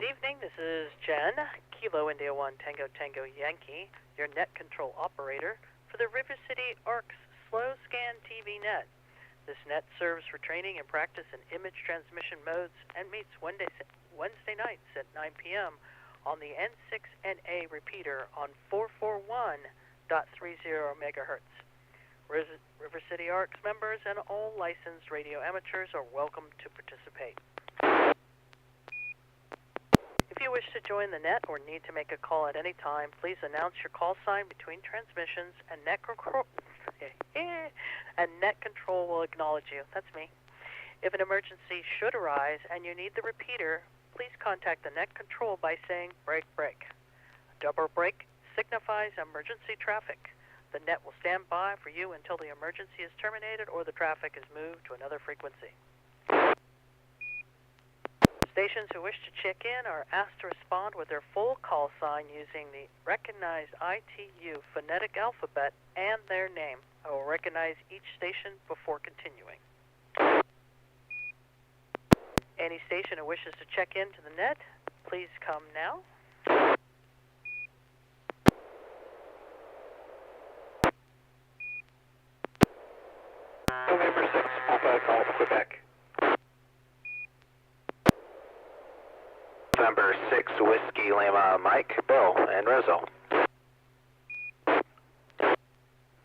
evening, this is Jen, Kilo India 1 Tango Tango Yankee, your net control operator for the River City ARC's Slow Scan TV Net. This net serves for training and practice in image transmission modes and meets Wednesday nights at 9 p.m. on the N6NA repeater on 441.30 megahertz. River City ARC's members and all licensed radio amateurs are welcome to participate. If you wish to join the net or need to make a call at any time, please announce your call sign between transmissions and net control will acknowledge you. That's me. If an emergency should arise and you need the repeater, please contact the net control by saying break, break. A double break signifies emergency traffic. The net will stand by for you until the emergency is terminated or the traffic is moved to another frequency. Stations who wish to check in are asked to respond with their full call sign using the recognized ITU phonetic alphabet and their name. I will recognize each station before continuing. Any station who wishes to check into the net, please come now. November 6, Papa Golf, Quebec. November 6, Whiskey Lima Mike, Bill, and Rizzo.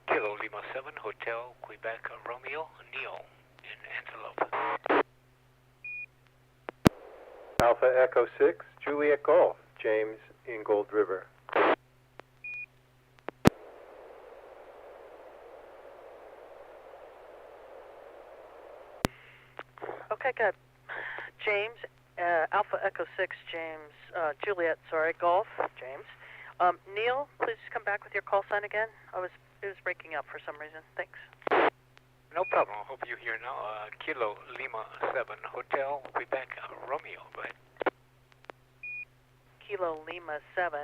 Kilo Lima 7, Hotel, Quebec, Romeo, Neil, in Antelope. Alpha Echo 6, Juliet Golf, James in Gold River. Okay, good. James, Alpha Echo 6, James, Juliet, sorry, Golf, James. Neil, please come back with your call sign again. It was breaking up for some reason. Thanks. No problem. I hope you hear now. Kilo Lima 7, Hotel, Quebec, Romeo. Go ahead. Kilo Lima 7,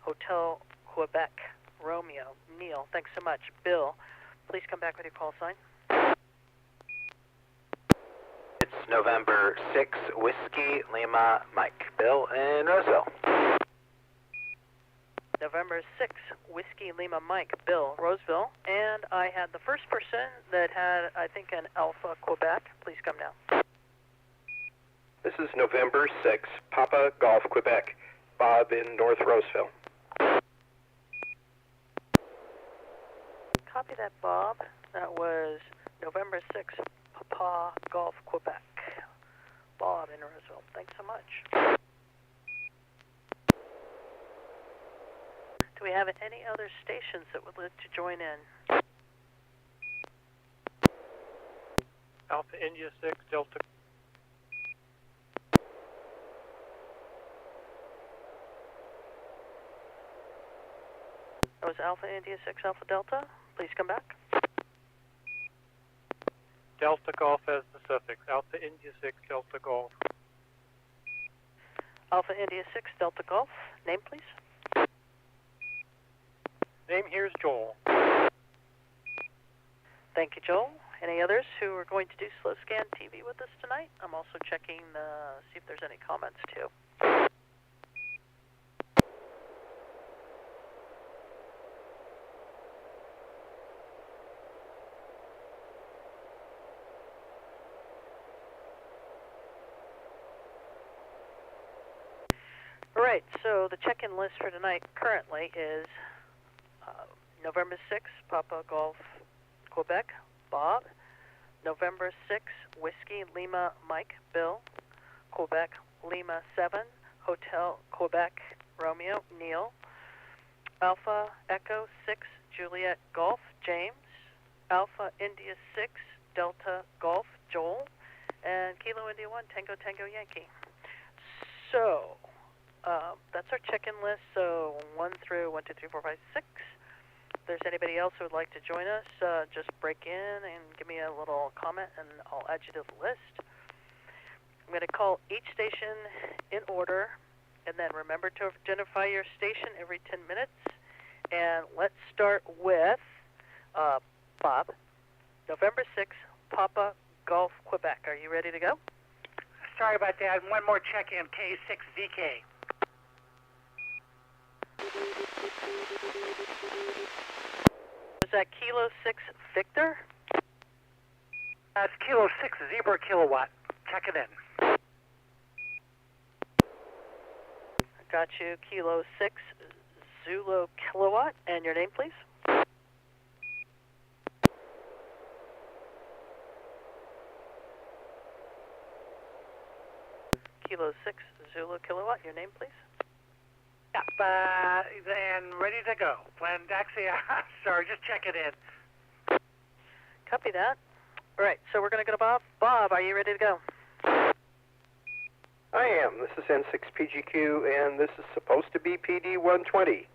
Hotel, Quebec, Romeo. Neil, thanks so much. Bill, please come back with your call sign. It's November 6, Whiskey Lima Mike, Bill, and Roseville. November 6, Whiskey Lima Mike, Bill, Roseville. And I had the first person that had, I think, an Alpha Quebec. Please come now. This is November 6, Papa Golf, Quebec, Bob in North Roseville. Copy that, Bob. That was November 6, Papa Golf, Quebec. Bob in Roseville. Thanks so much. Do we have any other stations that would like to join in? Alpha India 6, Delta. That was Alpha India 6, Alpha Delta. Please come back. Delta Golf as the suffix. Alpha India 6, Delta Golf. Alpha India 6, Delta Golf. Name, please. Name here is Joel. Thank you, Joel. Any others who are going to do slow scan TV with us tonight? I'm also checking see if there's any comments too. All right, so the check-in list for tonight currently is November 6, Papa Golf, Quebec, Bob. November 6, Whiskey Lima Mike, Bill. Quebec Lima 7, Hotel Quebec, Romeo, Neil. Alpha Echo 6, Juliet Golf, James. Alpha India 6, Delta Golf, Joel. And Kilo India 1, Tango Tango Yankee. So, that's our check-in list, so 1 through 1, 2, 3, 4, 5, 6. If there's anybody else who would like to join us, just break in and give me a little comment, and I'll add you to the list. I'm going to call each station in order, and then remember to identify your station every 10 minutes. And let's start with Bob. November 6, Papa Golf, Quebec. Are you ready to go? sorry about that. One more check-in, K6VK. Was that Kilo 6 Victor? It's Kilo 6 Zebra Kilowatt. Check it in. Got you, Kilo 6 Zulu Kilowatt. And your name, please? Kilo 6 Zulu Kilowatt. Your name, please? Yep, and ready to go. And actually, sorry, just check it in. Copy that. All right, so we're going to go to Bob. Bob, are you ready to go? I am. This is N6PGQ, and this is supposed to be PD 120.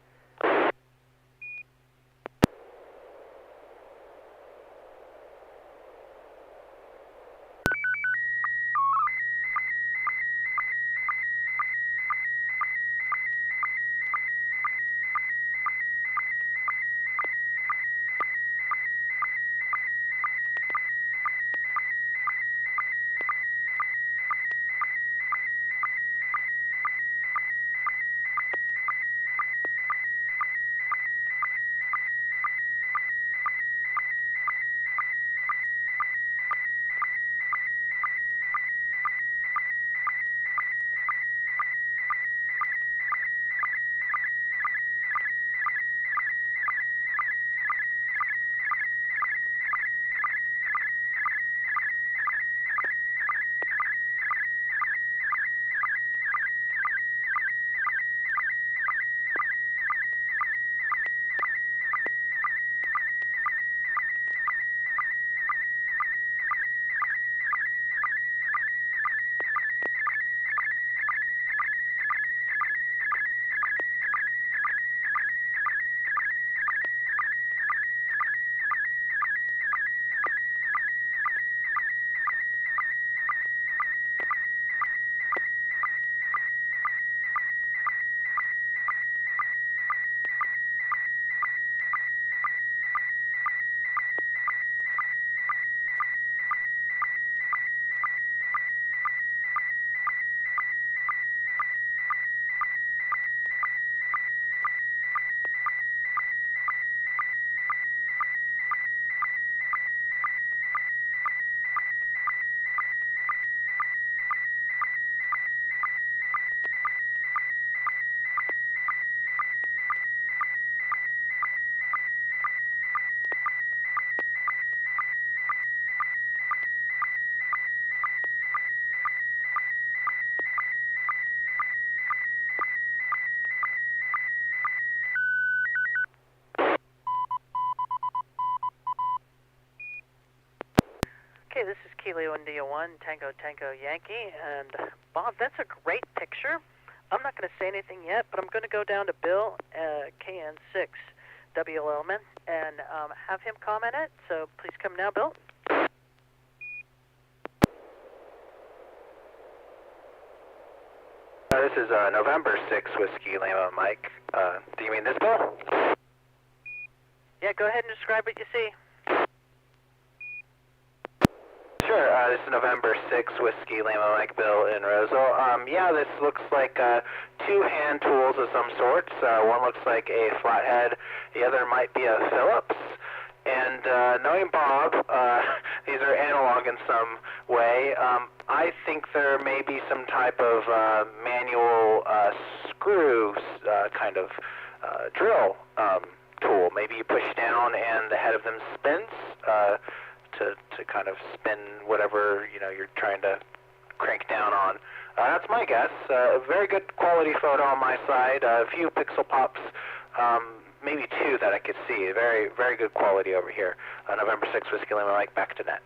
Okay, this is Kilo India 1, Tango Tango Yankee, and Bob, that's a great picture. I'm not going to say anything yet, but I'm going to go down to Bill, KN6 WLLman, and have him comment it. So please come now, Bill. This is November 6 Whiskey Lima Mike. Do you mean this, Bill? Yeah, go ahead and describe what you see. Sure, this is November 6 Whiskey Lima Mike Bill in Roseville. Yeah, this looks like two hand tools of some sorts. One looks like a flathead, the other might be a Phillips. And knowing Bob, these are analog in some way. I think there may be some type of manual screw kind of drill tool. Maybe you push down and the head of them spins to kind of spin whatever you're trying to crank down on. That's my guess. A very good quality photo on my side. A few pixel pops. Maybe two that I could see. Very, very good quality over here. November 6 Whiskey Lima Mike, back to net.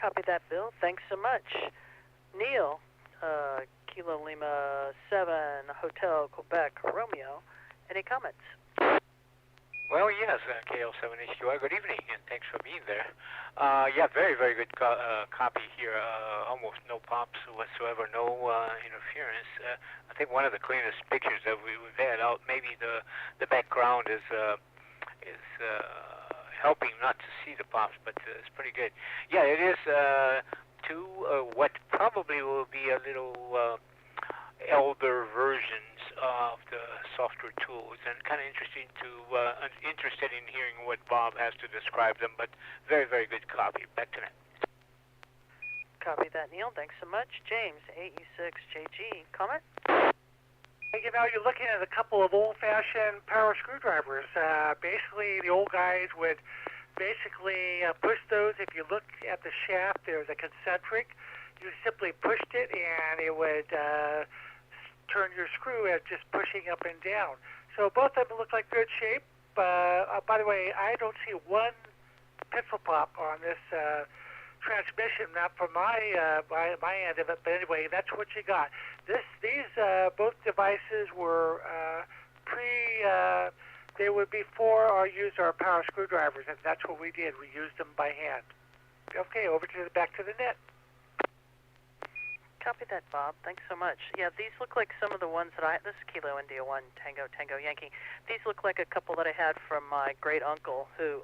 Copy that, Bill. Thanks so much. Neil, Kilo Lima 7, Hotel Quebec, Romeo. Any comments? Well, yes, KL7HQI, good evening, and thanks for being there. Yeah, very, very good copy here. Almost no pops whatsoever, no interference. I think one of the cleanest pictures that we've had out. Maybe the background is helping not to see the pops, but it's pretty good. Yeah, it is to what probably will be a little elder versions of the software tools, and kind of interested in hearing what Bob has to describe them, but very, very good copy. Back to that. Copy that, Neil. Thanks so much. James, AE6JG, comment? You know, you're looking at a couple of old-fashioned power screwdrivers. Basically, the old guys would basically push those. If you look at the shaft, there's a concentric. You simply pushed it, and it would turn your screw as just pushing up and down. So both of them look like good shape. By the way, I don't see one pixel pop on this transmission, not from my end of it, but anyway, that's what you got. These both devices were they would be for or use our power screwdrivers, and that's what we did. We used them by hand. Okay, back to the net. Copy that, Bob. Thanks so much. Yeah, these look like some of the ones that this is Kilo India 1 Tango Tango Yankee. These look like a couple that I had from my great uncle who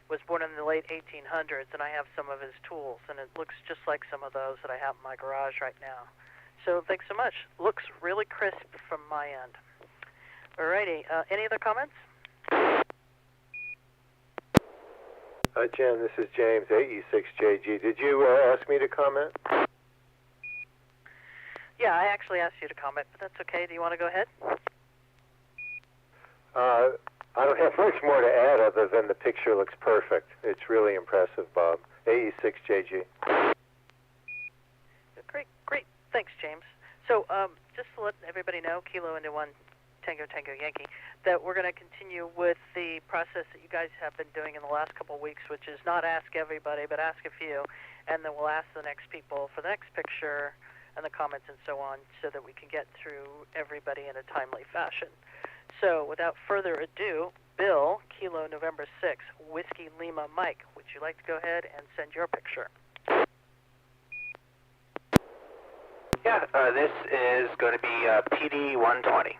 was born in the late 1800s, and I have some of his tools, and it looks just like some of those that I have in my garage right now. So thanks so much. Looks really crisp from my end. Alrighty, any other comments? Jen, this is James, AE6JG. Did you ask me to comment? Yeah, I actually asked you to comment, but that's okay. Do you want to go ahead? I don't have much more to add other than the picture looks perfect. It's really impressive, Bob. AE6JG. Great. Thanks, James. So just to let everybody know, Kilo India 1 Tango Tango Yankee, that we're going to continue with the process that you guys have been doing in the last couple of weeks, which is not ask everybody, but ask a few, and then we'll ask the next people for the next picture and the comments and so on, so that we can get through everybody in a timely fashion. So without further ado, Bill, Kilo November 6, Whiskey Lima Mike, would you like to go ahead and send your picture? Yeah, this is going to be PD 120.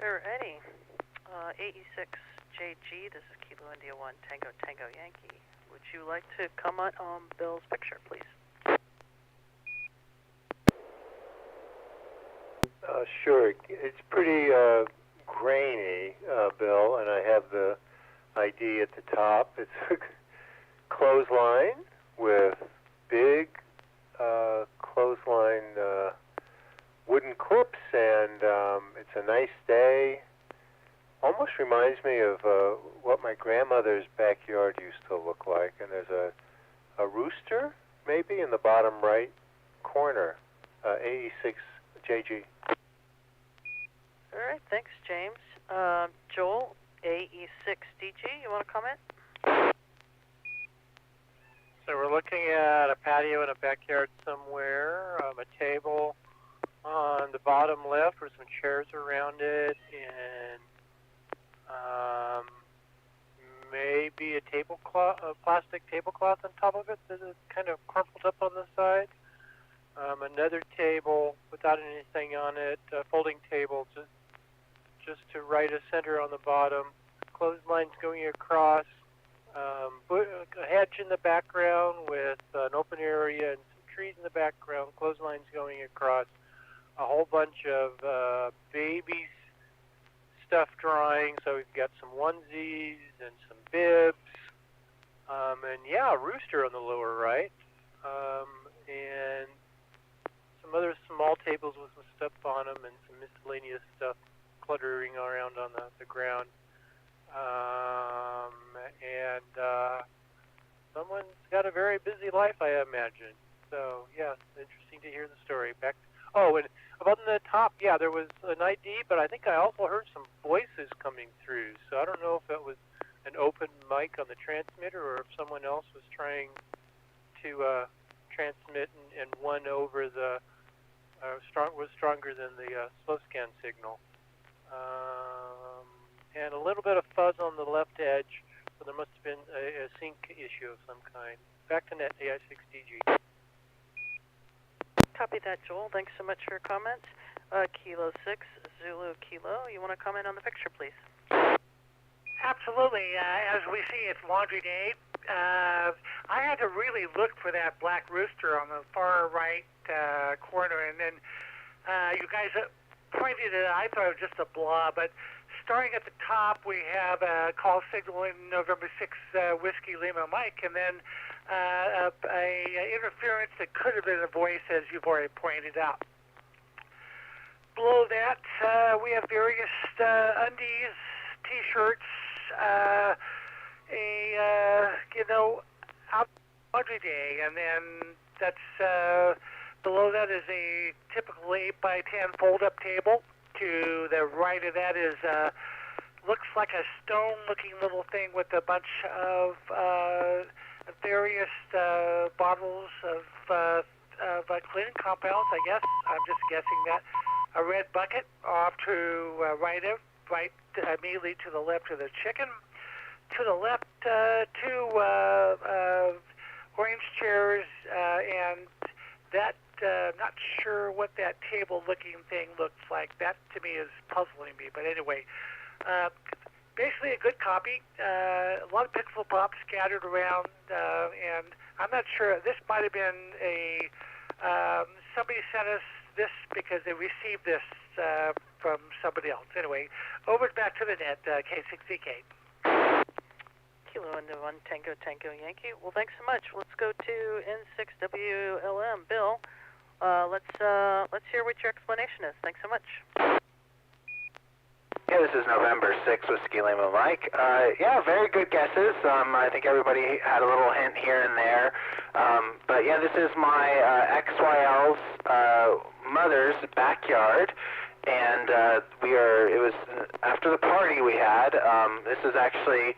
Alrighty. AE6JG, this is Kilo India 1 Tango Tango Yankee. Would you like to comment on Bill's picture, please? Sure. It's pretty grainy, Bill, and I have the ID at the top. It's a clothesline with big clothesline wooden clips, and it's a nice day. Almost reminds me of what my grandmother's backyard used to look like. And there's a rooster, maybe, in the bottom right corner. AE6JG. All right, thanks, James. Joel, AE6DG, you want to comment? So we're looking at a patio in a backyard somewhere, a table on the bottom left with some chairs around it, and maybe a plastic tablecloth on top of it that is kind of crumpled up on the side. Another table without anything on it, a folding table just to right of center on the bottom, clotheslines going across, a hedge in the background with an open area and some trees in the background, clotheslines going across, a whole bunch of baby stuff drying, so we've got some onesies and some bibs, and yeah, a rooster on the lower right, and some other small tables with some stuff on them and some miscellaneous stuff cluttering around on the ground. And someone's got a very busy life, I imagine. So, yeah, interesting to hear the story. Oh, and up on the top, yeah, there was an ID, but I think I also heard some voices coming through. So I don't know if it was an open mic on the transmitter or if someone else was trying to transmit and won over the was stronger than the slow scan signal. And a little bit of fuzz on the left edge, so there must have been a sync issue of some kind. Back to net, AI6DG. Copy that, Joel. Thanks so much for your comments. Kilo 6, Zulu Kilo, you want to comment on the picture, please? Absolutely. As we see, it's laundry day. I had to really look for that black rooster on the far right corner, and then you guys pointed it. I thought it was just a blob, but starting at the top, we have a call signal in November 6 Whiskey Lima Mike, and then a interference that could have been a voice, as you've already pointed out. Below that, we have various undies, T-shirts, out laundry day, and then that's below that is a typical 8x10 fold-up table. To the right of that is looks like a stone-looking little thing with a bunch of various bottles of cleaning compounds. I guess I'm just guessing that. A red bucket off to right immediately to the left of the chicken. To the left, two orange chairs, and that. Not sure what that table-looking thing looks like. That, to me, is puzzling me. But anyway, basically a good copy. A lot of pixel pops scattered around, and I'm not sure. This might have been somebody sent us this because they received this from somebody else. Anyway, over back to the net, K6DK. Kilo into 1 Tango Tango Yankee. Well, thanks so much. Let's go to N6WLM. Bill. Let's hear what your explanation is. Thanks so much. Yeah, this is November 6 Whiskey Lima Mike. Yeah, very good guesses. I think everybody had a little hint here and there. But yeah, this is my XYL's mother's backyard. And it was after the party we had. This is actually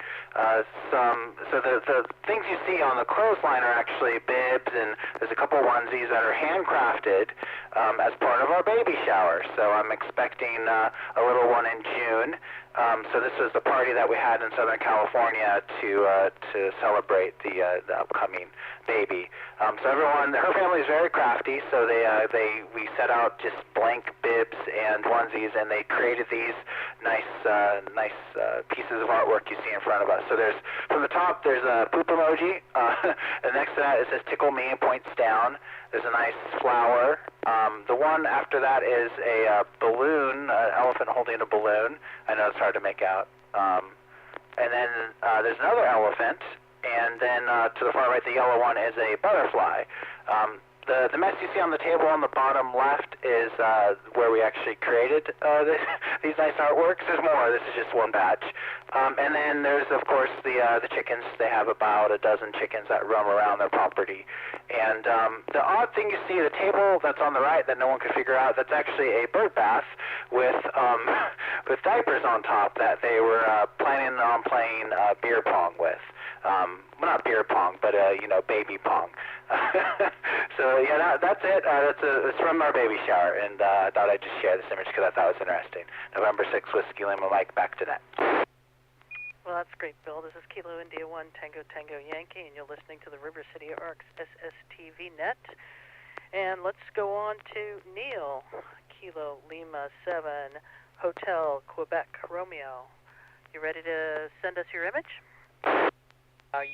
so the things you see on the clothesline are actually bibs, and there's a couple onesies that are handcrafted as part of our baby shower. So I'm expecting a little one in June. So this was the party that we had in Southern California to celebrate the upcoming baby. So everyone, her family is very crafty. So we set out just blank bibs and onesies, and they created these nice pieces of artwork you see in front of us. So from the top there's a poop emoji, and next to that it says tickle me and points down. There's a nice flower. The one after that is a balloon, an elephant holding a balloon. I know it's hard to make out. And then there's another elephant, and then to the far right, the yellow one is a butterfly. The mess you see on the table on the bottom left is where we actually created these nice artworks. There's more. This is just one batch. And then there's, of course, the chickens. They have about a dozen chickens that roam around their property. And the odd thing you see at the table that's on the right that no one could figure out, that's actually a bird bath with diapers on top that they were planning on playing beer pong with. Well, not beer pong, but baby pong. So yeah, that's it. It's from our baby shower, and I thought I'd just share this image because I thought it was interesting. November 6th, Whiskey Lima Mike, back to net. Well, that's great, Bill. This is Kilo India 1 Tango Tango Yankee, and you're listening to the River City Arcs SSTV Net. And let's go on to Neil, Kilo Lima 7 Hotel Quebec Romeo. You ready to send us your image?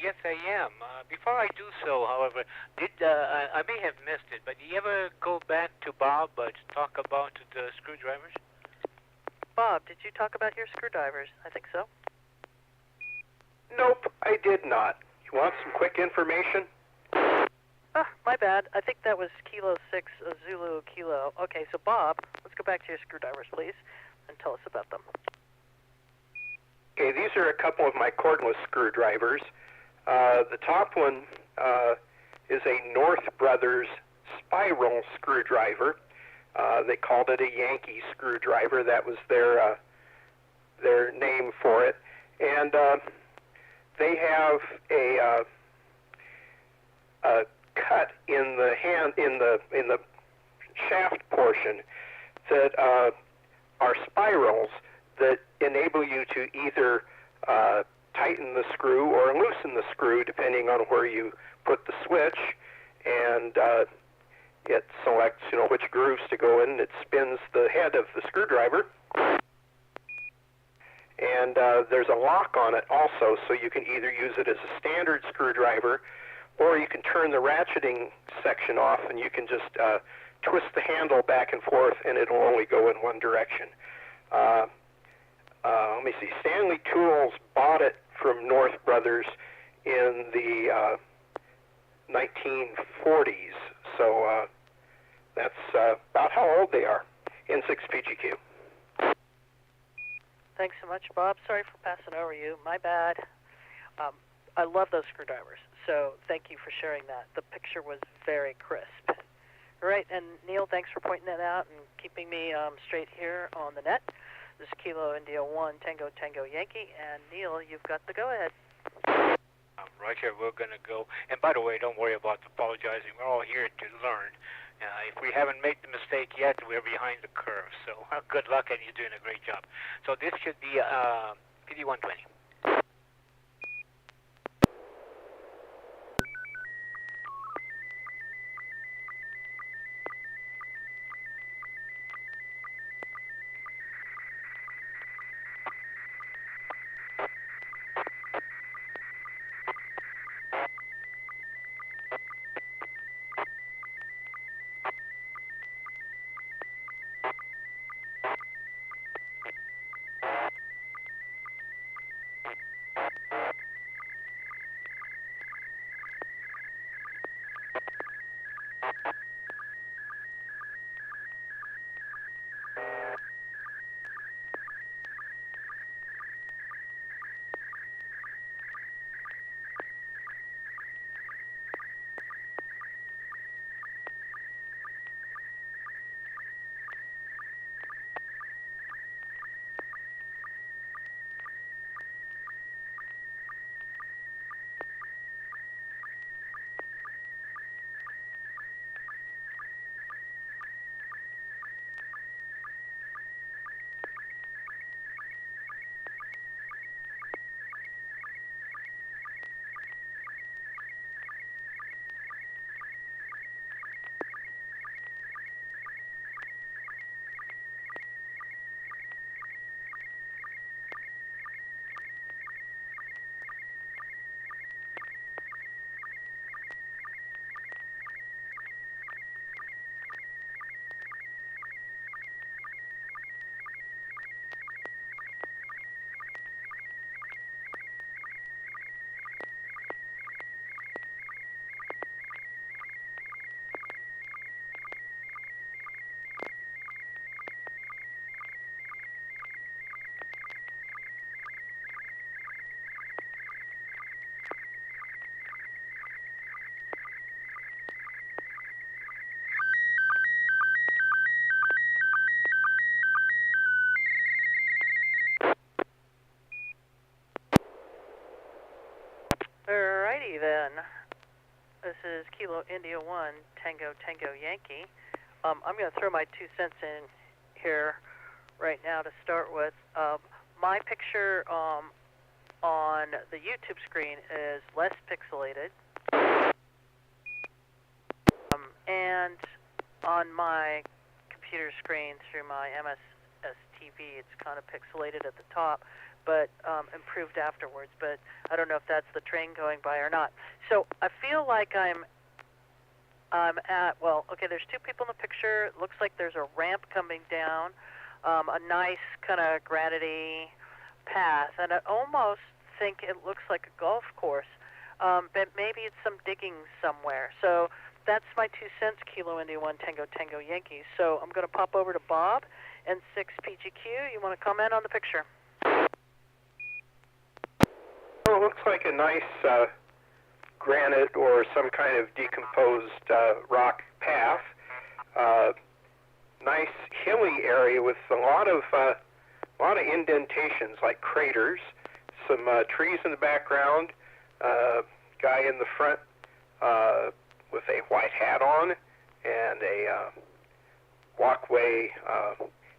Yes, I am. Before I do so, however, I may have missed it, but did you ever go back to Bob to talk about the screwdrivers? Bob, did you talk about your screwdrivers? I think so. Nope, I did not. You want some quick information? My bad. I think that was Kilo 6 Zulu Kilo. Okay, so Bob, let's go back to your screwdrivers, please, and tell us about them. Okay, these are a couple of my cordless screwdrivers. The top one is a North Brothers spiral screwdriver. They called it a Yankee screwdriver. That was their name for it. And they have a cut in the in the shaft portion that are spirals that enable you to either tighten the screw or loosen the screw depending on where you put the switch, and it selects which grooves to go in. It spins the head of the screwdriver, and there's a lock on it also, so you can either use it as a standard screwdriver or you can turn the ratcheting section off and you can just twist the handle back and forth and it'll only go in one direction. Let me see. Stanley Tools bought it from North Brothers in the 1940s, so that's about how old they are. N6 PGQ. Thanks so much, Bob. Sorry for passing over you. My bad. I love those screwdrivers, so thank you for sharing that. The picture was very crisp. All right, and Neil, thanks for pointing that out and keeping me straight here on the net. This is Kilo India 1 Tango Tango Yankee, and Neil, you've got the go-ahead. Roger, we're going to go. And by the way, don't worry about apologizing. We're all here to learn. If we haven't made the mistake yet, we're behind the curve. So good luck, and you're doing a great job. So this should be PD-120. Alrighty then. This is Kilo India 1, Tango Tango Yankee. I'm going to throw my 2 cents in here right now to start with. My picture on the YouTube screen is less pixelated. And on my computer screen through my SSTV, it's kind of pixelated at the top, but improved afterwards. But I don't know if that's the train going by or not. So I feel like I'm at, well, okay, there's 2 people in the picture. It looks like there's a ramp coming down, a nice kind of granity path, and I almost think it looks like a golf course, but maybe it's some digging somewhere. So that's my 2 cents, Kilo India 1, Tango Tango Yankee. So I'm going to pop over to Bob, N6PGQ. You want to comment on the picture? Well, it looks like a nice granite or some kind of decomposed rock path. Nice hilly area with a lot of indentations, like craters. Some trees in the background. Guy in the front with a white hat on and a walkway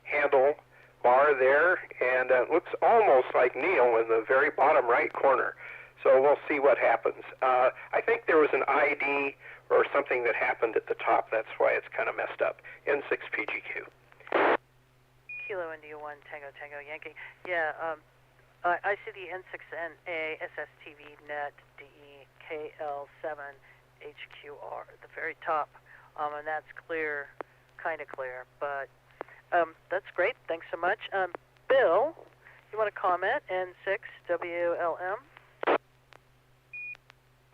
handle bar there, and it looks almost like Neil in the very bottom right corner. So we'll see what happens. I think there was an ID or something that happened at the top. That's why it's kind of messed up. N6PGQ. Kilo India 1, Tango Tango Yankee. Yeah, I see the N6NA SSTV Net DEKL7HQR at the very top, and that's clear, kind of clear, but that's great. Thanks so much. Bill, you want to comment? N6WLM?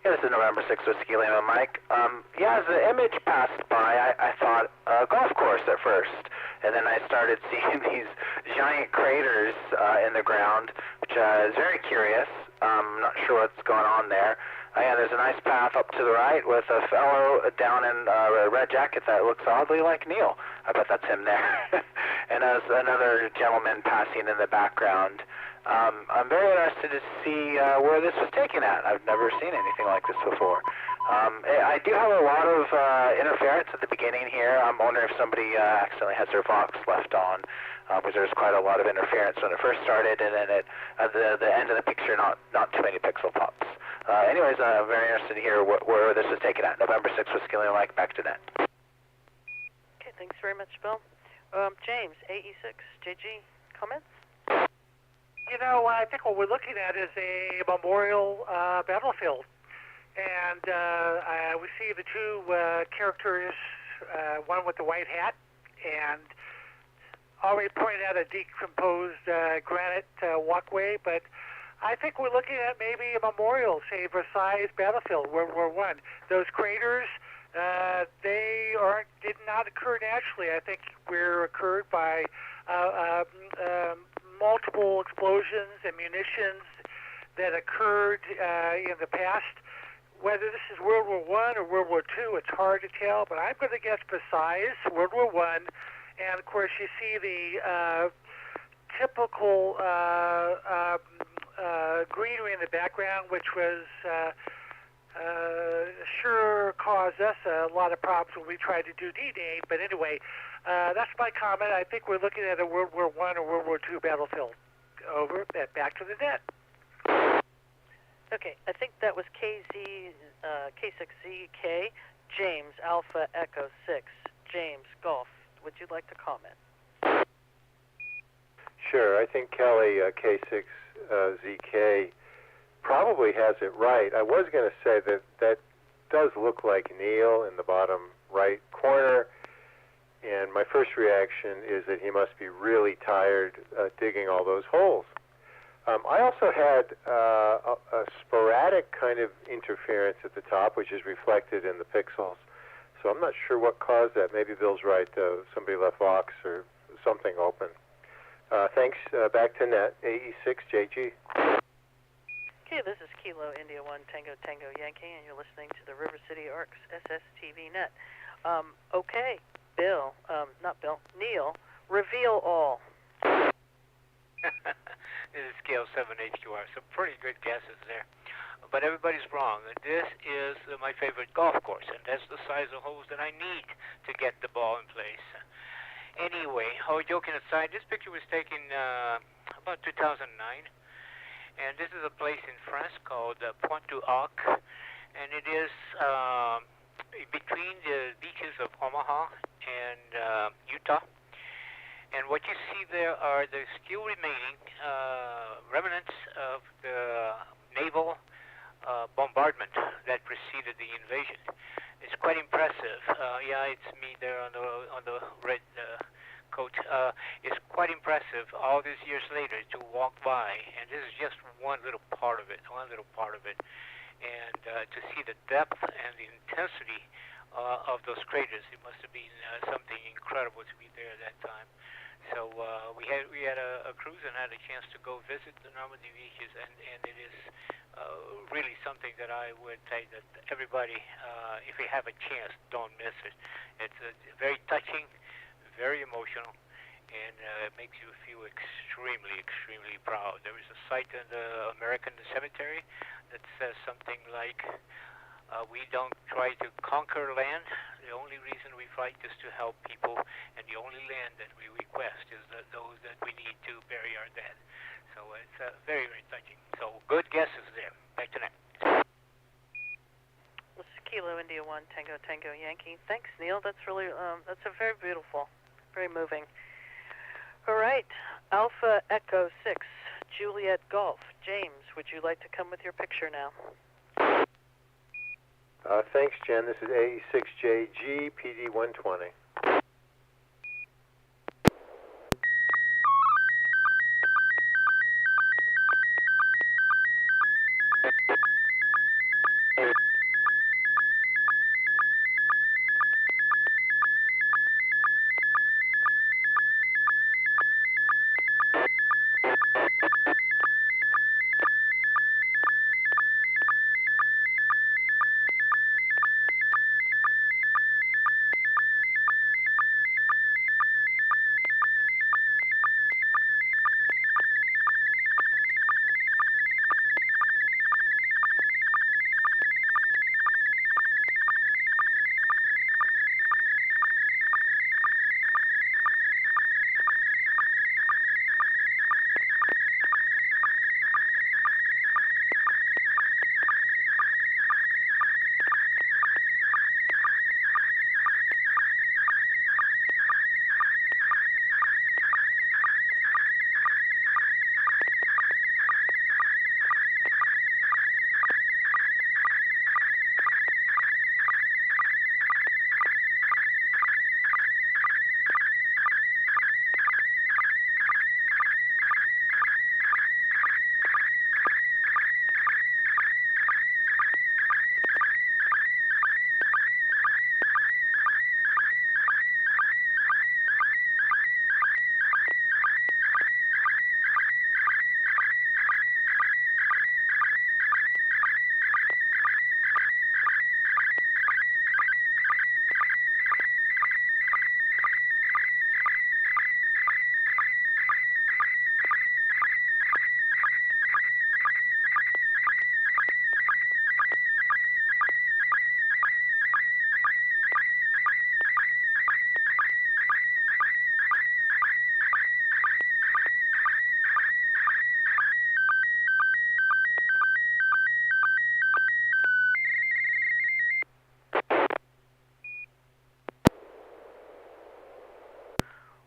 Yeah, this is November 6th Whiskey Lima Mike. Yeah, as the image passed by, I thought a golf course at first, and then I started seeing these giant craters in the ground, which is very curious. I'm not sure what's going on there. Yeah, there's a nice path up to the right with a fellow down in a red jacket that looks oddly like Neil. I bet that's him there. And there's another gentleman passing in the background. I'm very interested to see where this was taken at. I've never seen anything like this before. I do have a lot of interference at the beginning here. I'm wondering if somebody accidentally has their Vox left on, because there's quite a lot of interference when it first started, and then at the end of the picture, not too many pixel pops. Anyways, I'm very interested to hear where this was taken at. November 6th Whiskey Lima Mike, back to net. Okay, thanks very much, Bill. James, AE6, JG, comments? You know, I think what we're looking at is a memorial battlefield. And we see the 2 characters, one with the white hat, and already pointed out a decomposed granite walkway, but I think we're looking at maybe a memorial, say Versailles battlefield, World War I. Those craters, they did not occur naturally. I think were occurred by multiple explosions and munitions that occurred in the past. Whether this is World War I or World War II, it's hard to tell, but I'm going to guess Versailles, World War I, and of course you see the typical greenery in the background, which was sure caused us a lot of problems when we tried to do D-Day, but anyway, that's my comment. I think we're looking at a World War I or World War II battlefield. Over, back to the net. Okay, I think that was K6ZK, James, Alpha Echo 6. James, Golf, would you like to comment? Sure. I think Kelly, K6ZK, probably has it right. I was going to say that does look like Neil in the bottom right corner, and my first reaction is that he must be really tired digging all those holes. I also had a sporadic kind of interference at the top, which is reflected in the pixels. So I'm not sure what caused that. Maybe Bill's right. Somebody left Vox or something open. Thanks. Back to net. AE6JG. Okay, this is Kilo India 1 Tango Tango Yankee, and you're listening to the River City Arcs SSTV Net. Okay, Bill, not Bill, Neil, reveal all. This is scale 7HQR, some pretty good guesses there. but everybody's wrong. This is my favorite golf course, and that's the size of holes that I need to get the ball in place. Anyway, all joking aside, this picture was taken about 2009, and this is a place in France called Pointe du Arc, and it is between the beaches of Omaha and Utah. And what you see there are the still remaining remnants of the naval bombardment that preceded the invasion. It's quite impressive. Yeah, it's me there on the red coat. It's quite impressive all these years later to walk by, and this is just one little part of it. And to see the depth and the intensity of those craters, it must have been something incredible to be there at that time. So we had a cruise and had a chance to go visit the Normandy beaches, and it is really something that I would say that everybody, if you have a chance, don't miss it. It's very touching, very emotional, and it makes you feel extremely, extremely proud. There is a site in the American cemetery that says something like, we don't try to conquer land. The only reason we fight is to help people, and the only land that we request is those that we need to bury our dead. So it's very, very touching. So good guesses there. Back to Nick. This is Kilo India 1 Tango Tango Yankee. Thanks, Neil. That's really that's a very beautiful, very moving. All right, Alpha Echo 6 Juliet Golf. James, would you like to come with your picture now? Thanks, Jen. This is A6JG PD120.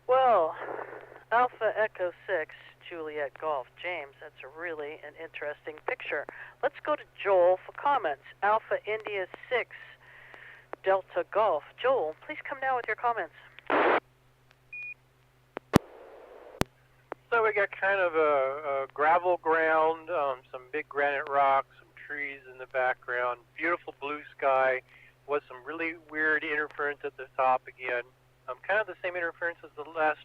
Well, Alpha Echo 6, Juliet Golf. James, that's really an interesting picture. Let's go to Joel for comments. Alpha India 6, Delta Golf. Joel, please come down with your comments. So we got kind of a gravel ground, some big granite rocks, some trees in the background, beautiful blue sky, with some really weird interference at the top again. Kind of the same interference as the last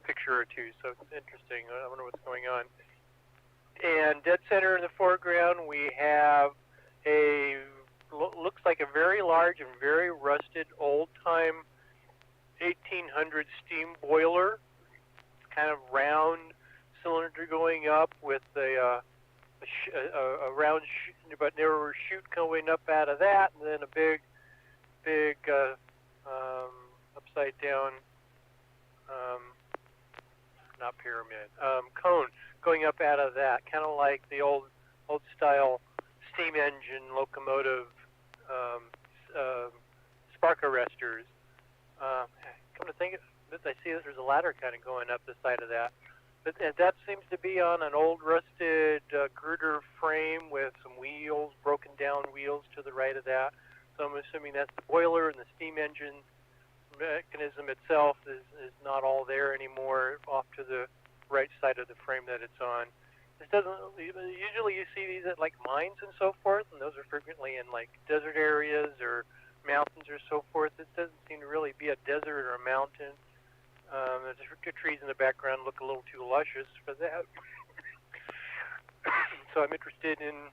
picture or two, so it's interesting. I wonder what's going on. And dead center in the foreground, we have looks like a very large and very rusted old-time 1800 steam boiler. It's kind of round cylinder going up with a a round but narrower chute going up out of that, and then a big upside down, not pyramid, cone going up out of that, kind of like the old style steam engine locomotive spark arresters. Come to think of it, I see that there's a ladder kind of going up the side of that. But that seems to be on an old rusted girder frame with some wheels, broken down wheels to the right of that. So I'm assuming that's the boiler, and the steam engine mechanism itself is not all there anymore, off to the right side of the frame that it's on. This doesn't usually you see these at like mines and so forth, and those are frequently in like desert areas or mountains or so forth. This doesn't seem to really be a desert or a mountain. The trees in the background look a little too luscious for that. So I'm interested in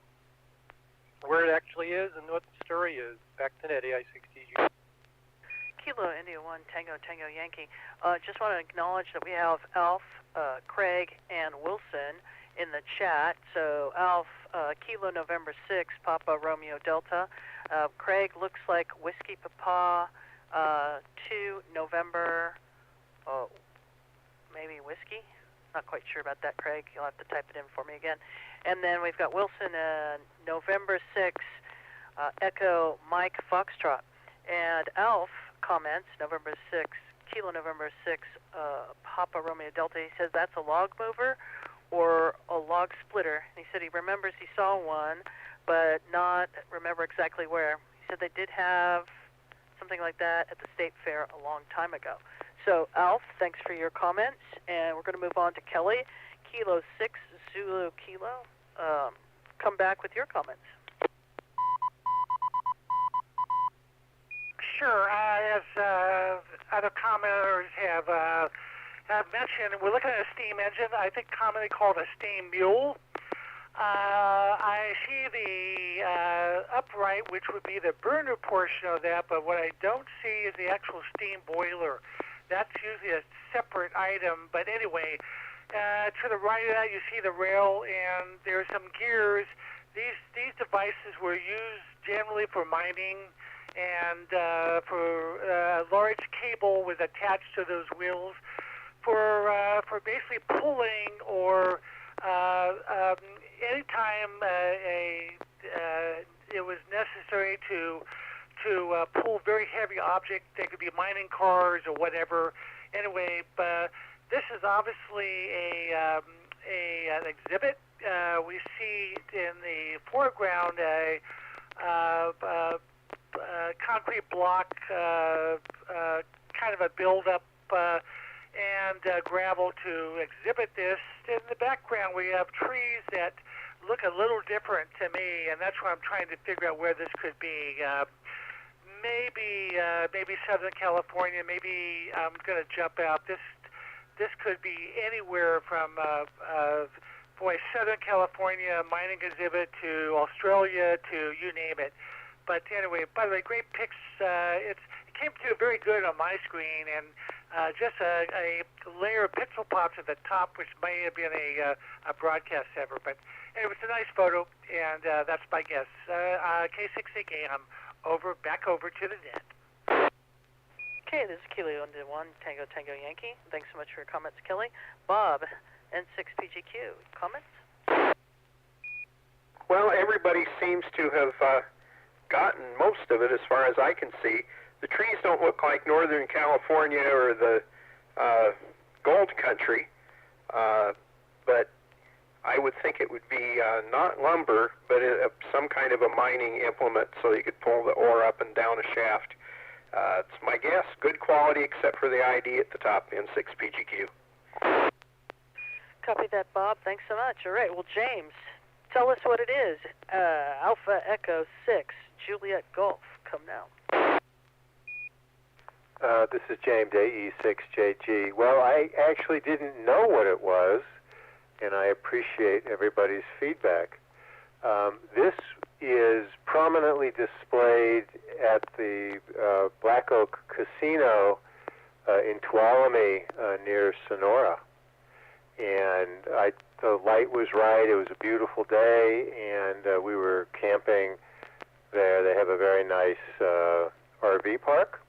where it actually is and what the story is. Back to Net AI60G. Kilo India 1 Tango Tango Yankee. Just want to acknowledge that we have Alf, Craig, and Wilson in the chat. So Alf, Kilo November 6, Papa Romeo Delta. Craig looks like Whiskey Papa 2 November, maybe Whiskey. Not quite sure about that, Craig. You'll have to type it in for me again. And then we've got Wilson, November 6, Echo Mike Foxtrot. And Alf comments, November 6, Kilo November 6, Papa Romeo Delta. He says that's a log mover or a log splitter. And he said he remembers he saw one, but not remember exactly where. He said they did have something like that at the State Fair a long time ago. So, Alf, thanks for your comments, and we're going to move on to Kelly. Kilo 6, Zulu Kilo. Come back with your comments. Sure. As other commenters have mentioned, we're looking at a steam engine, I think commonly called a steam mule. I see the upright, which would be the burner portion of that, but what I don't see is the actual steam boiler. That's usually a separate item, but anyway, to the right of that you see the rail, and there's some gears. These devices were used generally for mining, and for large cable was attached to those wheels for basically pulling or anytime it was necessary to pull very heavy objects. They could be mining cars or whatever. Anyway, this is obviously an exhibit. We see in the foreground a concrete block, kind of a build-up and gravel to exhibit this. In the background, we have trees that look a little different to me, and that's why I'm trying to figure out where this could be. Maybe Southern California. Maybe I'm going to jump out. This could be anywhere from Southern California mining exhibit to Australia to you name it. But anyway, by the way, great pics. It came through very good on my screen, and just a layer of pixel pops at the top, which may have been a broadcast ever. But anyway, it's a nice photo, and that's my guess. K6AK, I'm back over to the net. Okay, this is Kilo 1 Tango Tango Yankee. Thanks so much for your comments, Kelly. Bob, N6PGQ, comments? Well, everybody seems to have gotten most of it as far as I can see. The trees don't look like Northern California or the gold country, but I would think it would be not lumber, but some kind of a mining implement so you could pull the ore up and down a shaft. It's my guess. Good quality except for the ID at the top, N6PGQ. Copy that, Bob. Thanks so much. All right, well, James, tell us what it is. Alpha Echo 6, Juliet Golf. Come now. This is James, AE6JG. Well, I actually didn't know what it was, and I appreciate everybody's feedback. This is prominently displayed at the Black Oak Casino in Tuolumne near Sonora. And I the light was right. It was a beautiful day, and we were camping there. They have a very nice RV park,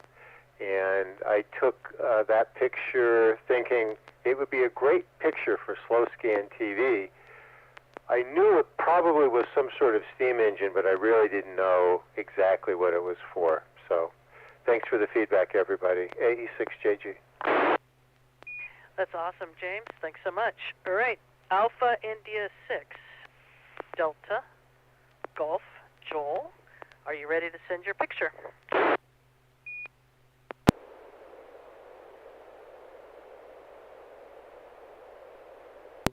and I took that picture thinking it would be a great picture for slow scan TV. I knew it probably was some sort of steam engine, but I really didn't know exactly what it was for. So thanks for the feedback, everybody. AE6JG. That's awesome, James. Thanks so much. All right. Alpha India 6, Delta, Golf, Joel. Are you ready to send your picture?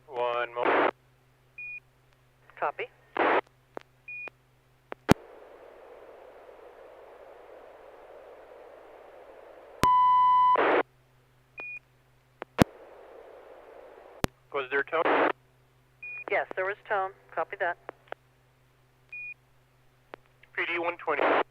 One moment. Copy. Was there tone? Yes, there was tone. Copy that. PD 120.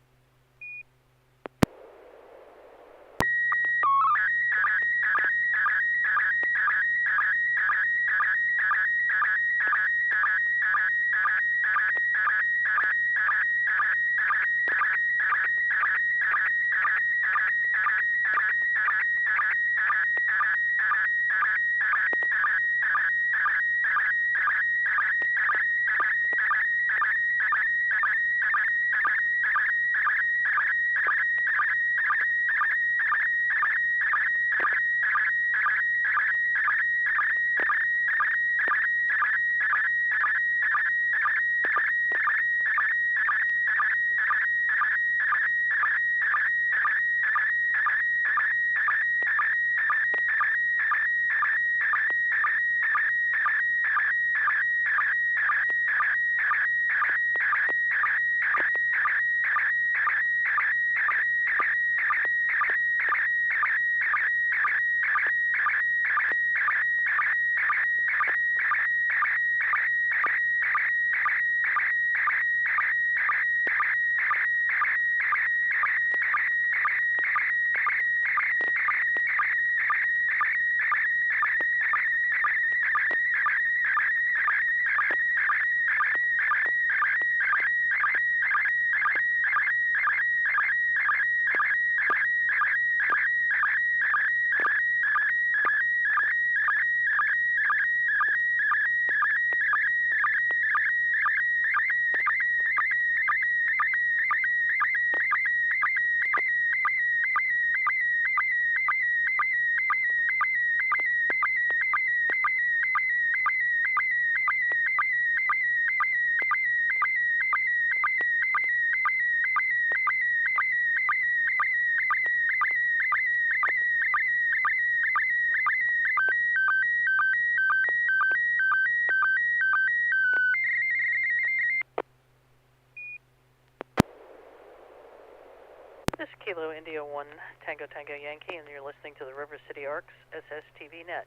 This is Kilo India 1 Tango Tango Yankee, and you're listening to the River City Arcs SSTV Net.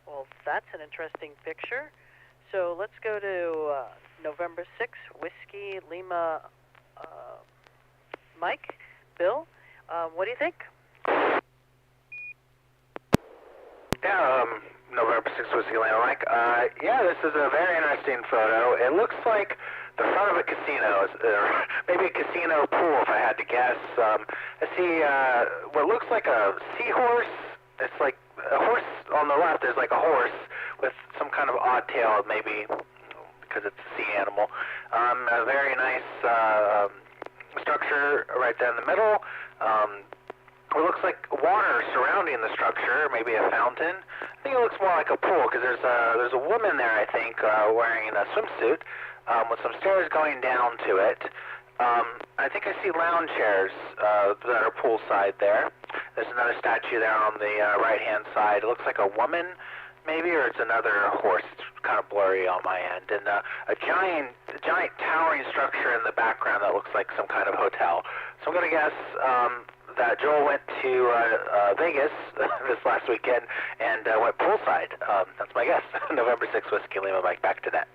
Well, that's an interesting picture. So let's go to November 6, Whiskey Lima Mike, Bill. What do you think? Yeah, November 6th, Whiskey Lima Mike. Yeah, this is a very interesting photo. It looks like the front of a casino, maybe a casino pool if I had to guess. I see what looks like a seahorse. It's like a horse on the left. There's like a horse with some kind of odd tail, maybe because it's a sea animal. A very nice structure right there in the middle. It looks like water surrounding the structure, maybe a fountain. I think it looks more like a pool because there's a woman there, I think, wearing a swimsuit with some stairs going down to it. I think I see lounge chairs that are poolside there. There's another statue there on the right-hand side. It looks like a woman, maybe, or it's another horse. It's kind of blurry on my end. And a giant towering structure in the background that looks like some kind of hotel. So I'm going to guess that Joel went to Vegas this last weekend and went poolside. That's my guess. November 6th, Whiskey Lima Mike. Back to that.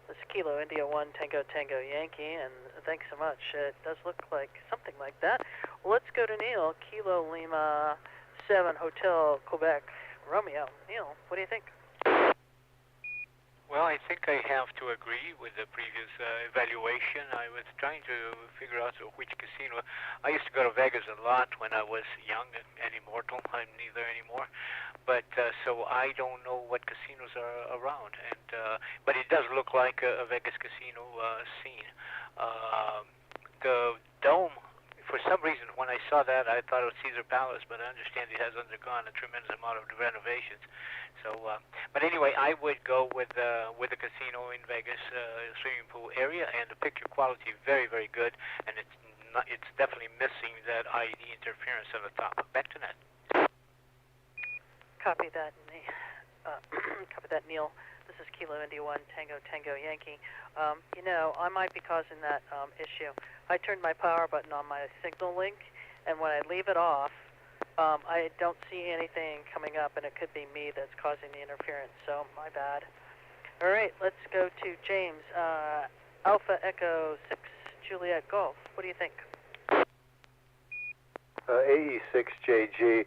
This is Kilo India 1 Tango Tango Yankee, and thanks so much. It does look like something like that. Well, let's go to Neil, Kilo Lima 7 Hotel Quebec Romeo. Neil, what do you think? Well, I think I have to agree with the previous evaluation. I was trying to figure out which casino. I used to go to Vegas a lot when I was young and immortal. I'm neither anymore. But so I don't know what casinos are around. But it does look like a Vegas casino scene. The dome, for some reason, when I saw that, I thought it was Caesar Palace, but I understand it has undergone a tremendous amount of renovations. So, but anyway, I would go with the casino in Vegas, swimming pool area, and the picture quality very, very good, and it's definitely missing that ID interference on the top. Back to Ned. Copy that, copy that, Neil. This is Kilo India 1 Tango Tango Yankee. You know, I might be causing that issue. I turned my power button on my signal link, and when I leave it off, I don't see anything coming up, and it could be me that's causing the interference, so my bad. All right, let's go to James. Alpha Echo 6 Juliet Golf. What do you think? AE6JG.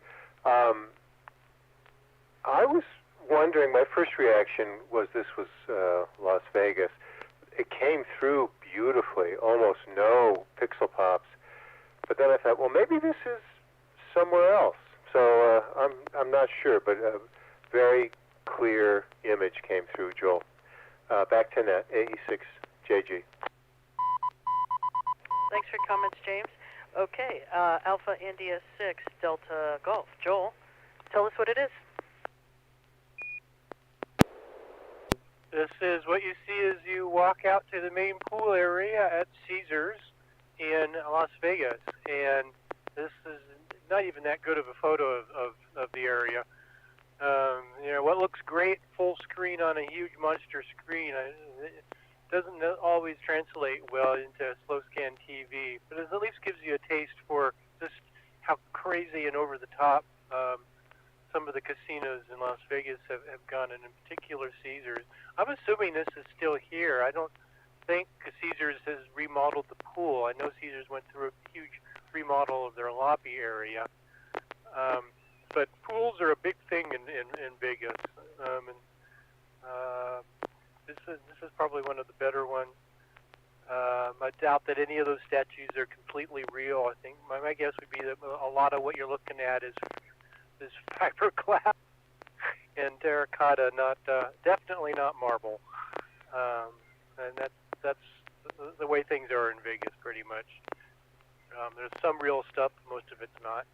I was wondering, my first reaction was this was Las Vegas. It came through beautifully, almost no pixel pops. But then I thought, well, maybe this is somewhere else. So I'm not sure, but a very clear image came through, Joel. Back to Net, AE6JG. Thanks for your comments, James. Okay, Alpha India 6 Delta Golf. Joel, tell us what it is. This is what you see as you walk out to the main pool area at Caesars in Las Vegas. And this is not even that good of a photo of the area. You know, what looks great full screen on a huge monster screen, it doesn't always translate well into slow scan TV, but it at least gives you a taste for just how crazy and over the top some of the casinos in Las Vegas have gone, and in particular Caesars. I'm assuming this is still here. I don't think Caesars has remodeled the pool. I know Caesars went through a huge remodel of their lobby area. But pools are a big thing in Vegas. This is probably one of the better ones. I doubt that any of those statues are completely real. I think my guess would be that a lot of what you're looking at is fiberglass and terracotta, not definitely not marble. And that's the way things are in Vegas, pretty much. There's some real stuff, most of it's not.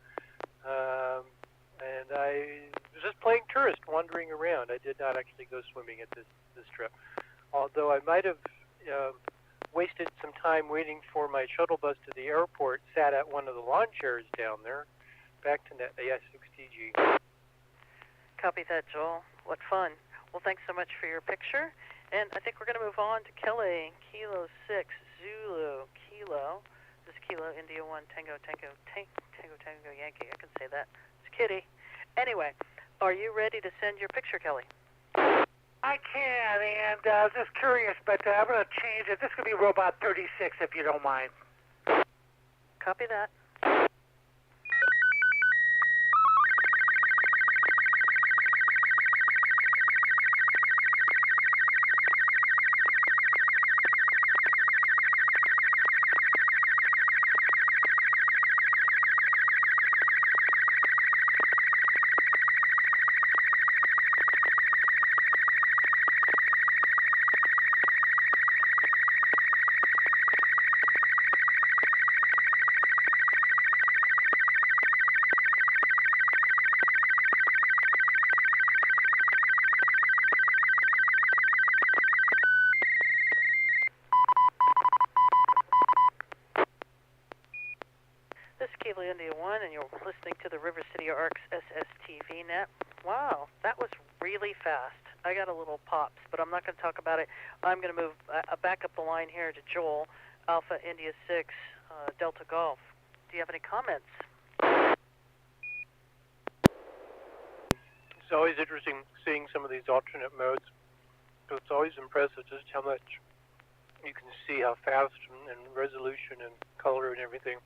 And I was just playing tourist, wandering around. I did not actually go swimming at this trip, although I might have wasted some time waiting for my shuttle bus to the airport, sat at one of the lawn chairs down there. Back to Net, AS6TG. Copy that, Joel. What fun. Well, thanks so much for your picture. And I think we're going to move on to Kelly, Kilo 6, Zulu, Kilo. This is Kilo, India 1, Tango, Tango, Tango, Tango, Yankee. I can say that. It's Kitty. Anyway, are you ready to send your picture, Kelly? I can, and I was just curious, but I'm going to change it. This is going to be Robot 36, if you don't mind. Copy that. India 1, and you're listening to the River City Arcs SSTV Net. Wow, that was really fast. I got a little pops, but I'm not going to talk about it. I'm going to move back up the line here to Joel, Alpha India 6, Delta Golf. Do you have any comments? It's always interesting seeing some of these alternate modes. So it's always impressive just how much you can see, how fast and resolution and color and everything.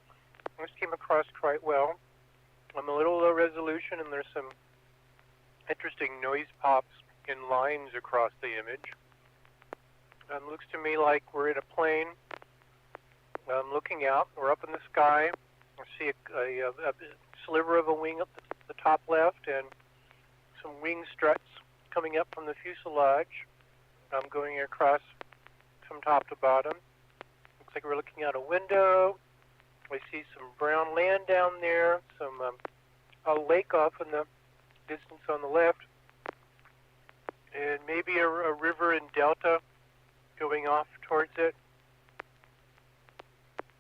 This came across quite well. I'm a little low resolution, and there's some interesting noise pops in lines across the image. Looks to me like we're in a plane. Looking out, we're up in the sky. I see a sliver of a wing up the top left and some wing struts coming up from the fuselage. Going across from top to bottom. Looks like we're looking out a window. I see some brown land down there, a lake off in the distance on the left, and maybe a river and delta going off towards it.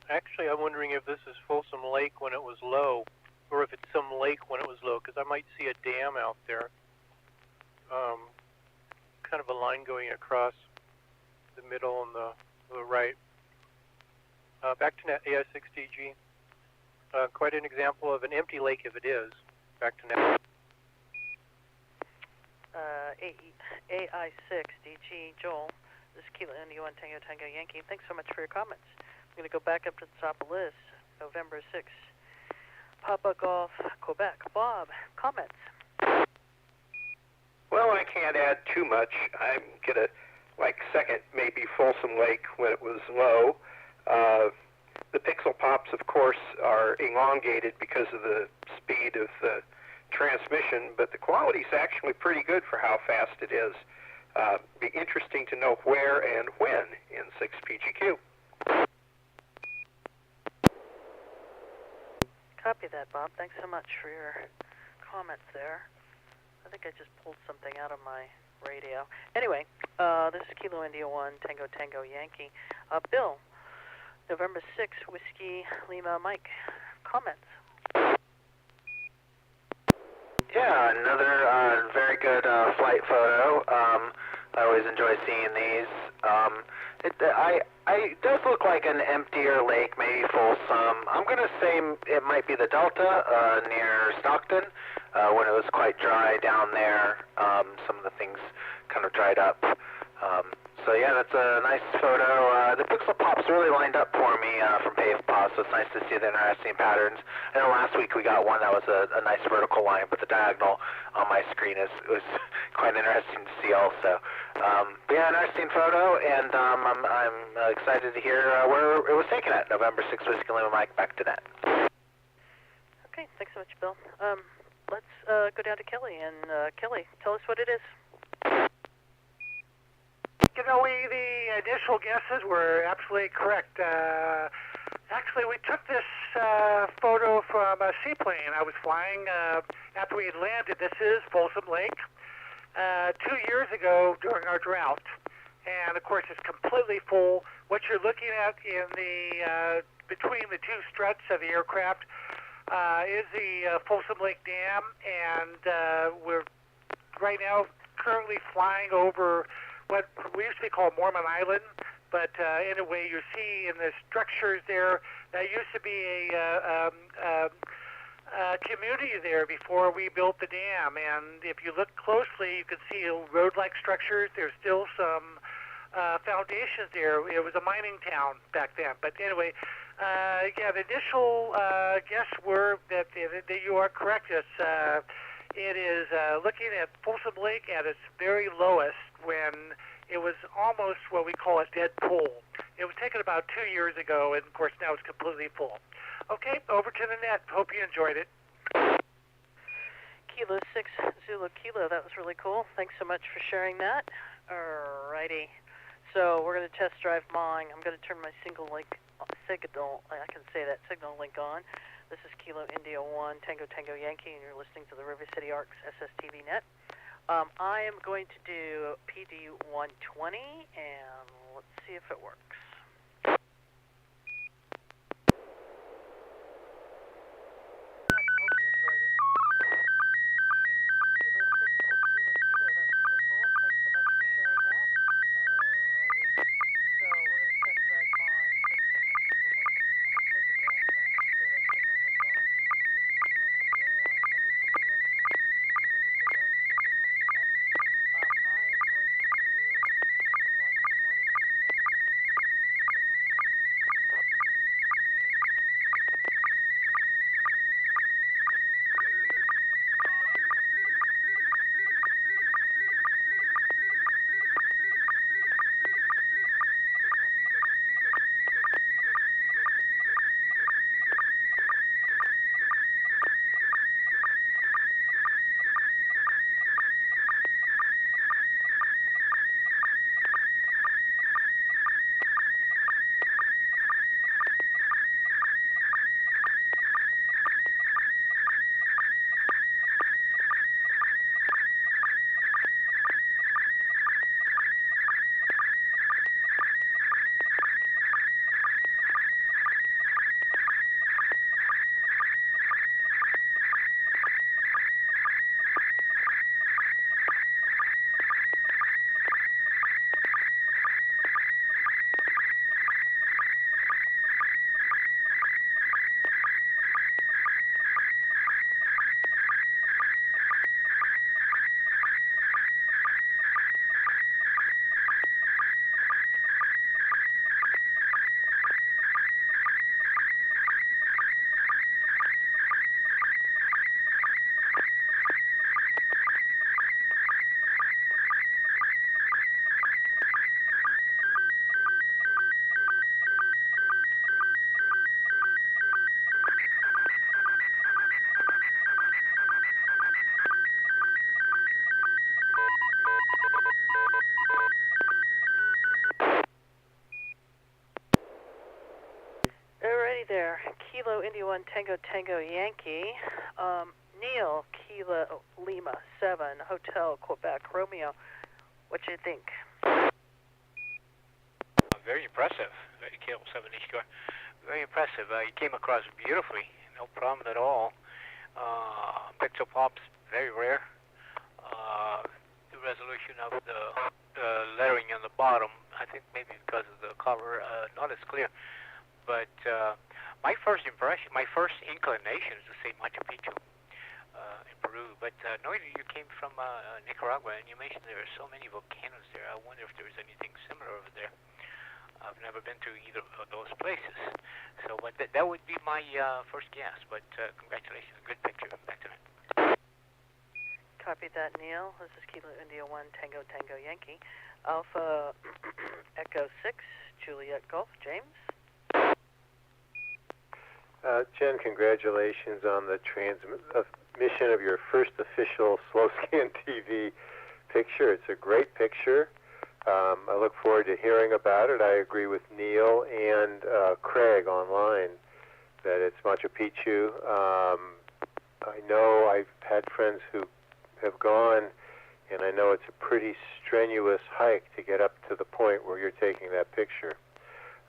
Actually, I'm wondering if this is Folsom Lake when it was low, or if it's some lake when it was low, because I might see a dam out there. Kind of a line going across the middle and the right. Back to net, AI6DG. Quite an example of an empty lake if it is. Back to net. AI6DG, Joel. This is Kilo India 1 Tango Tango Yankee. Thanks so much for your comments. I'm going to go back up to the top of the list. November 6th. Papa Golf, Quebec. Bob, comments? Well, I can't add too much. I'm going to, second, maybe Folsom Lake when it was low. The pixel pops, of course, are elongated because of the speed of the transmission, but the quality's actually pretty good for how fast it is. Be interesting to know where and when in 6PGQ. Copy that, Bob. Thanks so much for your comments there. I think I just pulled something out of my radio. Anyway, this is Kilo India 1 Tango Tango Yankee. Bill, November 6th, Whiskey Lima Mike. Comments? Yeah, another very good flight photo. I always enjoy seeing these. It does look like an emptier lake, maybe Folsom. I'm going to say it might be the Delta near Stockton when it was quite dry down there. Some of the things kind of dried up. So yeah, that's a nice photo. The pixel pops really lined up for me from PavePos, so it's nice to see the interesting patterns. I know last week we got one that was a nice vertical line, but the diagonal on my screen was quite interesting to see also. But yeah, interesting photo, and I'm excited to hear where it was taken at. November 6th, Whiskey Lima Mike, back to net. Okay, thanks so much, Bill. Let's go down to Kelly, and Kelly, tell us what it is. You know, the initial guesses were absolutely correct. Actually, we took this photo from a seaplane. I was flying after we had landed. This is Folsom Lake. 2 years ago during our drought. And, of course, it's completely full. What you're looking at in the between the two struts of the aircraft is the Folsom Lake Dam. And we're right now currently flying over what we used to call Mormon Island, but anyway, you see in the structures there, that used to be a community there before we built the dam, and if you look closely, you can see road-like structures. There's still some foundations there. It was a mining town back then, but anyway, yeah, the initial guess were that you are correct. It is looking at Folsom Lake at its very lowest when it was almost what we call a dead pool. It was taken about 2 years ago, and of course now it's completely full. Okay, over to the net. Hope you enjoyed it. Kilo 6 Zulu Kilo, that was really cool. Thanks so much for sharing that. Alrighty, so we're going to test drive mine. I'm going to turn my signal link on. This is Kilo India 1 Tango Tango Yankee, and you're listening to the River City Arcs SSTV Net. I am going to do PD 120, and let's see if it works. Kilo India 1 Tango Tango Yankee. Neil, Kilo Lima 7 Hotel Quebec Romeo. What do you think? Very impressive. KL7 HQR. Very impressive. You came across beautifully. No problem at all. Pixel pops, very rare. The resolution of the lettering on the bottom, I think maybe because of the cover, not as clear. But my first impression, my first inclination is to say Machu Picchu in Peru. But knowing that you came from Nicaragua and you mentioned there are so many volcanoes there, I wonder if there's anything similar over there. I've never been to either of those places. So, but that would be my first guess. But congratulations, good picture. Back to that. Copy that, Neil. This is Kilo India 1 Tango Tango Yankee. Alpha Echo 6 Juliet Golf. James? Jen, congratulations on the transmission of your first official slow scan TV picture. It's a great picture. I look forward to hearing about it. I agree with Neil and Craig online that it's Machu Picchu. I know I've had friends who have gone, and I know it's a pretty strenuous hike to get up to the point where you're taking that picture.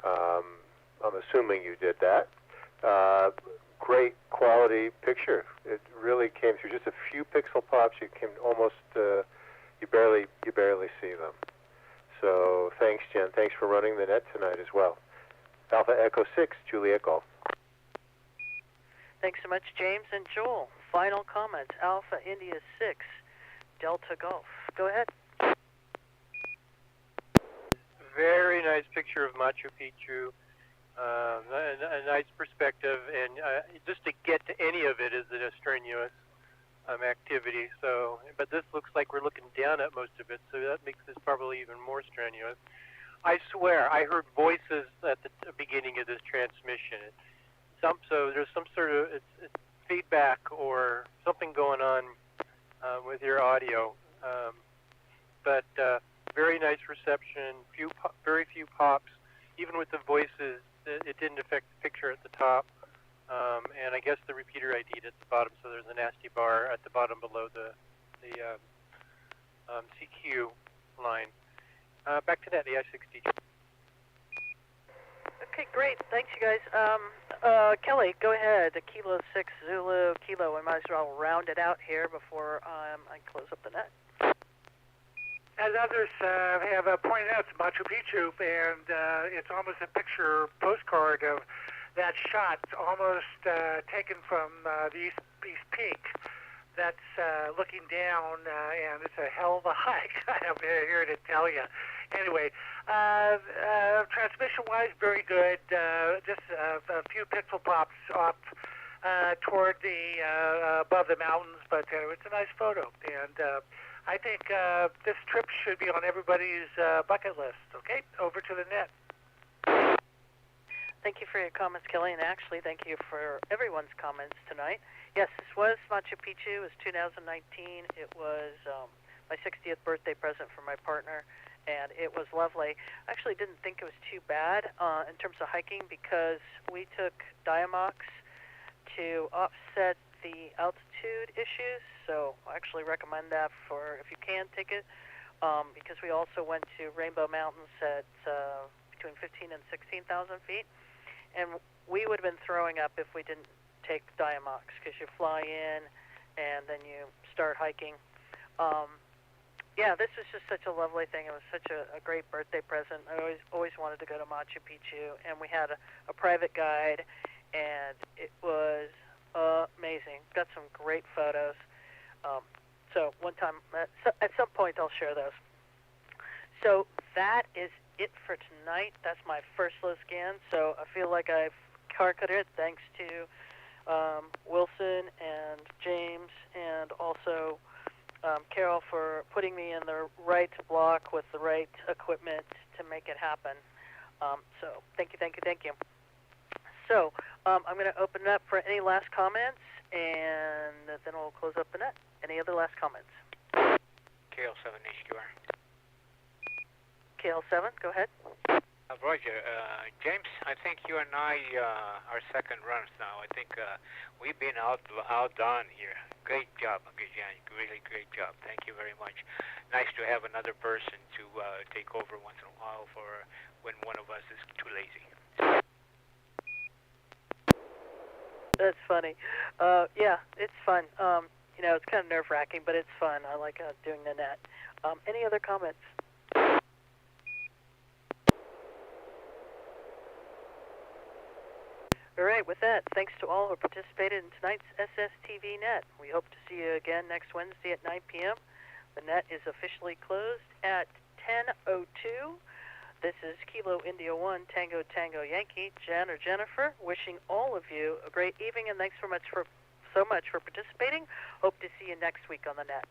I'm assuming you did that. Great quality picture. It really came through. Just a few pixel pops. You can almost you barely see them. So thanks, Jen. Thanks for running the net tonight as well. Alpha Echo 6 Juliet Golf. Thanks so much, James. And Joel, final comments. Alpha India 6 Delta Golf. Go ahead. Very nice picture of Machu Picchu. A nice perspective, and just to get to any of it is a strenuous activity. So, but this looks like we're looking down at most of it, so that makes this probably even more strenuous. I swear, I heard voices at the beginning of this transmission. So there's some sort of it's feedback or something going on with your audio. But very nice reception. Very few pops. Even with the voices, it didn't affect the picture at the top. And I guess the repeater ID'd at the bottom, so there's a nasty bar at the bottom below the CQ line. Back to that, the I-60. Okay, great. Thanks, you guys. Kelly, go ahead. The Kilo 6 Zulu Kilo. We might as well round it out here before I close up the net. As others have pointed out, it's Machu Picchu, and it's almost a picture postcard of that shot, almost taken from the East Peak. That's looking down, and it's a hell of a hike, I'm here to tell you. Anyway, transmission-wise, very good. Just a few pixel pops off toward the above the mountains, but it's a nice photo. And I think this trip should be on everybody's bucket list. Okay, over to the net. Thank you for your comments, Kelly, and actually thank you for everyone's comments tonight. Yes, this was Machu Picchu. It was 2019. It was my 60th birthday present for my partner, and it was lovely. I actually didn't think it was too bad in terms of hiking because we took Diamox to offset the altitude issues, so I actually recommend that for if you can take it, because we also went to Rainbow Mountains at between 15 and 16,000 feet. And we would have been throwing up if we didn't take Diamox, because you fly in and then you start hiking. Yeah, this was just such a lovely thing. It was such a great birthday present. I always wanted to go to Machu Picchu, and we had a private guide, and it was amazing. Got some great photos. So one time, at some point, I'll share those. So that is it for tonight. That's my first slow scan. So I feel like I've conquered it thanks to Wilson and James and also Carol for putting me in the right block with the right equipment to make it happen. So thank you, thank you, thank you. So I'm going to open it up for any last comments, and then we'll close up the net. Any other last comments? KL7 HQR. KL7, go ahead. Roger, James, I think you and I are second runs now. I think we've been outdone here. Great job, Gajan. Really great job. Thank you very much. Nice to have another person to take over once in a while for when one of us is too lazy. That's funny. Yeah, it's fun. You know, it's kind of nerve-wracking, but it's fun. I like doing the net. Any other comments? All right, with that, thanks to all who participated in tonight's SSTV Net. We hope to see you again next Wednesday at 9 p.m. The net is officially closed at 10:02. This is Kilo India 1 Tango Tango Yankee, Jen or Jennifer, wishing all of you a great evening, and thanks so much for participating. Hope to see you next week on the net.